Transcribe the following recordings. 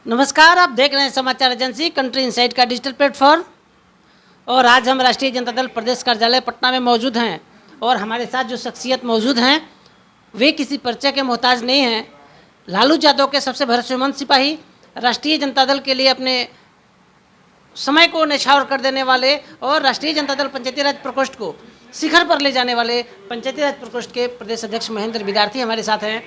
नमस्कार, आप देख रहे हैं समाचार एजेंसी कंट्री इनसाइट का डिजिटल प्लेटफॉर्म। और आज हम राष्ट्रीय जनता दल प्रदेश कार्यालय पटना में मौजूद हैं और हमारे साथ जो शख्सियत मौजूद हैं वे किसी परिचय के मोहताज नहीं हैं। लालू यादव के सबसे भरोसेमंद सिपाही, राष्ट्रीय जनता दल के लिए अपने समय को न्यौछावर कर देने वाले और राष्ट्रीय जनता दल पंचायती राज प्रकोष्ठ को शिखर पर ले जाने वाले पंचायती राज प्रकोष्ठ के प्रदेश अध्यक्ष महेंद्र विद्यार्थी हमारे साथ हैं।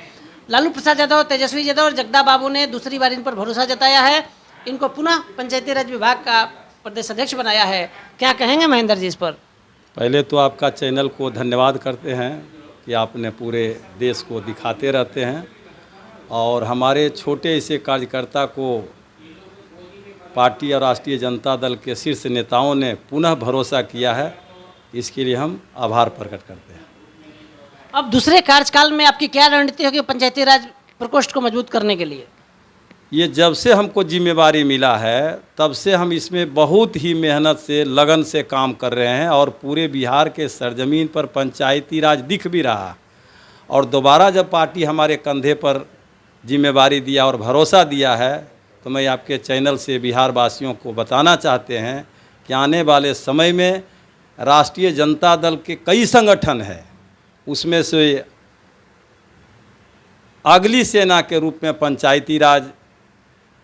लालू प्रसाद यादव, तेजस्वी यादव और जगदा बाबू ने दूसरी बार इन पर भरोसा जताया है। इनको पुनः पंचायती राज विभाग का प्रदेश अध्यक्ष बनाया है। क्या कहेंगे महेंद्र जी इस पर? पहले तो आपका चैनल को धन्यवाद करते हैं कि आपने पूरे देश को दिखाते रहते हैं और हमारे छोटे से कार्यकर्ता को पार्टी और राष्ट्रीय जनता दल के शीर्ष नेताओं ने पुनः भरोसा किया है। इसके लिए हम आभार प्रकट करते हैं। अब दूसरे कार्यकाल में आपकी क्या रणनीति होगी पंचायती राज प्रकोष्ठ को मजबूत करने के लिए? ये जब से हमको जिम्मेवारी मिला है तब से हम इसमें बहुत ही मेहनत से, लगन से काम कर रहे हैं और पूरे बिहार के सरजमीन पर पंचायती राज दिख भी रहा। और दोबारा जब पार्टी हमारे कंधे पर जिम्मेवारी दिया और भरोसा दिया है तो मैं आपके चैनल से बिहार वासियों को बताना चाहते हैं कि आने वाले समय में राष्ट्रीय जनता दल के कई संगठन हैं, उसमें से अगली सेना के रूप में पंचायती राज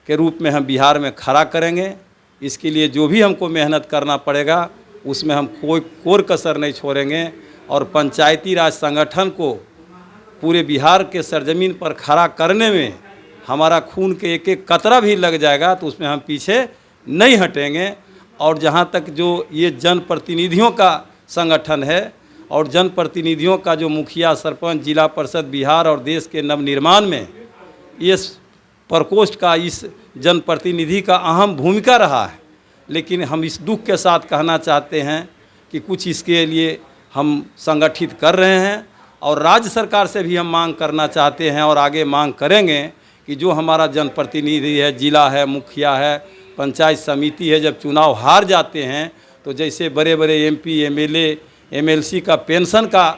के रूप में हम बिहार में खड़ा करेंगे। इसके लिए जो भी हमको मेहनत करना पड़ेगा उसमें हम कोई कोर कसर नहीं छोड़ेंगे और पंचायती राज संगठन को पूरे बिहार के सरजमीन पर खड़ा करने में हमारा खून के एक एक कतरा भी लग जाएगा तो उसमें हम पीछे नहीं हटेंगे। और जहाँ तक जो ये जनप्रतिनिधियों का संगठन है और जनप्रतिनिधियों का जो मुखिया, सरपंच, जिला परिषद बिहार और देश के नवनिर्माण में इस प्रकोष्ठ का, इस जनप्रतिनिधि का अहम भूमिका रहा है। लेकिन हम इस दुख के साथ कहना चाहते हैं कि कुछ इसके लिए हम संगठित कर रहे हैं और राज्य सरकार से भी हम मांग करना चाहते हैं और आगे मांग करेंगे कि जो हमारा जनप्रतिनिधि है, जिला है, मुखिया है, पंचायत समिति है, जब चुनाव हार जाते हैं तो जैसे बड़े बड़े एमपी, एमएलए, एमएलसी का पेंशन का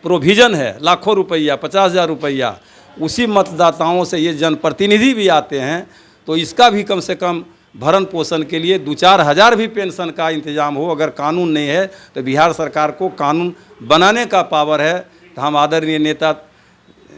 प्रोविज़न है, लाखों रुपया, 50,000 रुपया, उसी मतदाताओं से ये जनप्रतिनिधि भी आते हैं। तो इसका भी कम से कम भरण पोषण के लिए 2-4 हज़ार भी पेंशन का इंतजाम हो। अगर कानून नहीं है तो बिहार सरकार को कानून बनाने का पावर है। तो हम आदरणीय नेता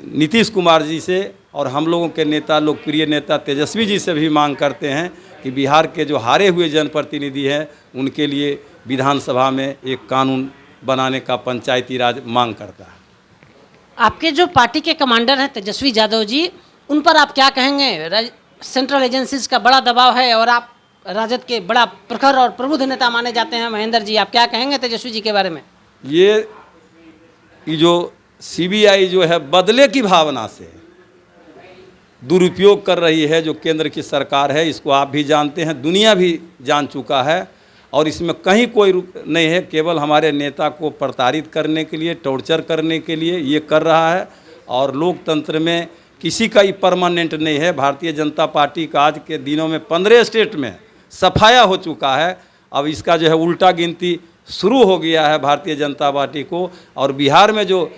नीतीश कुमार जी से और हम लोगों के नेता, लोकप्रिय नेता तेजस्वी जी से भी मांग करते हैं कि बिहार के जो हारे हुए जनप्रतिनिधि हैं उनके लिए विधानसभा में एक कानून बनाने का पंचायती राज मांग करता है। आपके जो पार्टी के कमांडर हैं तेजस्वी यादव जी, उन पर आप क्या कहेंगे? सेंट्रल एजेंसीज का बड़ा दबाव है और आप राजद के बड़ा प्रखर और प्रबुद्ध नेता माने जाते हैं। महेंद्र जी, आप क्या कहेंगे तेजस्वी जी के बारे में? ये जो सीबीआई जो है बदले की भावना से दुरुपयोग कर रही है, जो केंद्र की सरकार है, इसको आप भी जानते हैं, दुनिया भी जान चुका है। और इसमें कहीं कोई नहीं है, केवल हमारे नेता को प्रताड़ित करने के लिए, टॉर्चर करने के लिए ये कर रहा है। और लोकतंत्र में किसी का ही परमानेंट नहीं है। भारतीय जनता पार्टी का आज के दिनों में 15 स्टेट में सफाया हो चुका है। अब इसका जो है उल्टा गिनती शुरू हो गया है भारतीय जनता पार्टी को। और बिहार में जो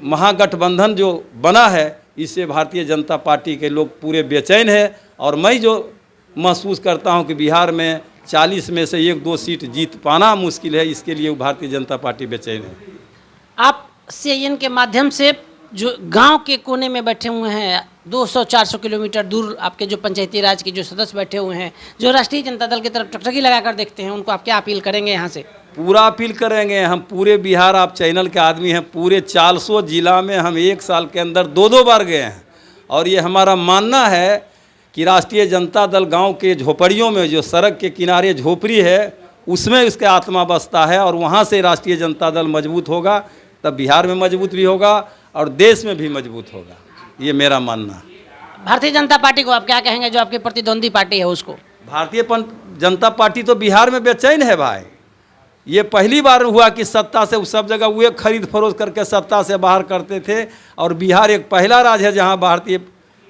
महागठबंधन जो बना है, इससे भारतीय जनता पार्टी के लोग पूरे बेचैन है। और मैं जो महसूस करता हूं कि बिहार में 40 में से 1-2 सीट जीत पाना मुश्किल है, इसके लिए भारतीय जनता पार्टी बेचैन है। आप सीआईएन के माध्यम से जो गांव के कोने में बैठे हुए हैं, 200-400 किलोमीटर दूर आपके जो पंचायती राज के जो सदस्य बैठे हुए हैं, जो राष्ट्रीय जनता दल की तरफ टकटकी लगाकर देखते हैं, उनको आप क्या अपील करेंगे? यहाँ से पूरा अपील करेंगे हम। पूरे बिहार, आप चैनल के आदमी हैं, पूरे 400 जिला में हम 1 साल के अंदर 2-2 बार गए हैं। और ये हमारा मानना है कि राष्ट्रीय जनता दल गांव के झोपड़ियों में, जो सड़क के किनारे झोपड़ी है, उसमें उसका आत्मा बसता है। और वहाँ से राष्ट्रीय जनता दल मजबूत होगा, तब बिहार में मजबूत भी होगा और देश में भी मजबूत होगा। ये मेरा मानना है। भारतीय जनता पार्टी को आप क्या कहेंगे, जो आपकी प्रतिद्वंदी पार्टी है उसको? भारतीय जनता पार्टी तो बिहार में बेचैन है भाई। ये पहली बार हुआ कि सत्ता से सब जगह वे खरीद फरोख्त करके सत्ता से बाहर करते थे। और बिहार एक पहला राज्य है जहाँ भारतीय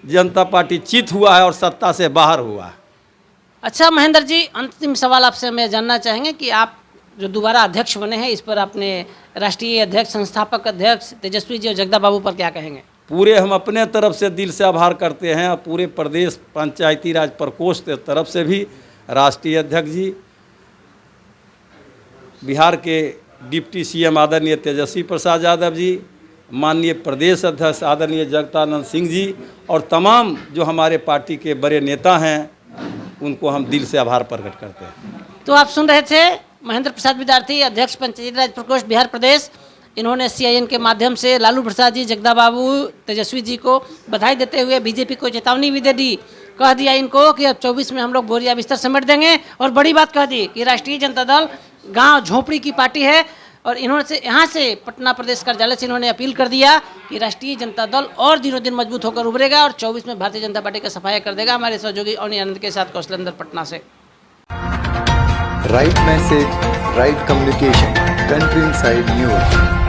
जनता पार्टी चित हुआ है और सत्ता से बाहर हुआ है। अच्छा महेंद्र जी, अंतिम सवाल आपसे मैं जानना चाहेंगे कि आप जो दोबारा अध्यक्ष बने हैं, इस पर अपने राष्ट्रीय अध्यक्ष, संस्थापक अध्यक्ष तेजस्वी जी और जगदा बाबू पर क्या कहेंगे? पूरे हम अपने तरफ से दिल से आभार करते हैं और पूरे प्रदेश पंचायती राज प्रकोष्ठ की तरफ से भी राष्ट्रीय अध्यक्ष जी, बिहार के डिप्टी सीएम आदरणीय तेजस्वी प्रसाद यादव जी, माननीय प्रदेश अध्यक्ष आदरणीय जगदानंद सिंह जी और तमाम जो हमारे पार्टी के बड़े नेता हैं, उनको हम दिल से आभार प्रकट करते हैं। तो आप सुन रहे थे महेंद्र प्रसाद विद्यार्थी, अध्यक्ष पंचायती राज प्रकोष्ठ बिहार प्रदेश। इन्होंने CIN के माध्यम से लालू प्रसाद जी, जगदा बाबू, तेजस्वी जी को बधाई देते हुए बीजेपी को चेतावनी भी दे दी। कह दिया इनको कि अब 24 में हम लोग बोरिया बिस्तर समेट देंगे। और बड़ी बात कह दी कि राष्ट्रीय जनता दल गांव झोपड़ी की पार्टी है। और इन्होंने से यहाँ से पटना प्रदेश कार्यालय से इन्होंने अपील कर दिया कि राष्ट्रीय जनता दल और दिनों दिन मजबूत होकर उभरेगा और 24 में भारतीय जनता पार्टी का सफाया कर देगा। हमारे सहयोगी अवनी आनंद के साथ कौशलेंद्र पटना से। Right message, right communication, country inside news.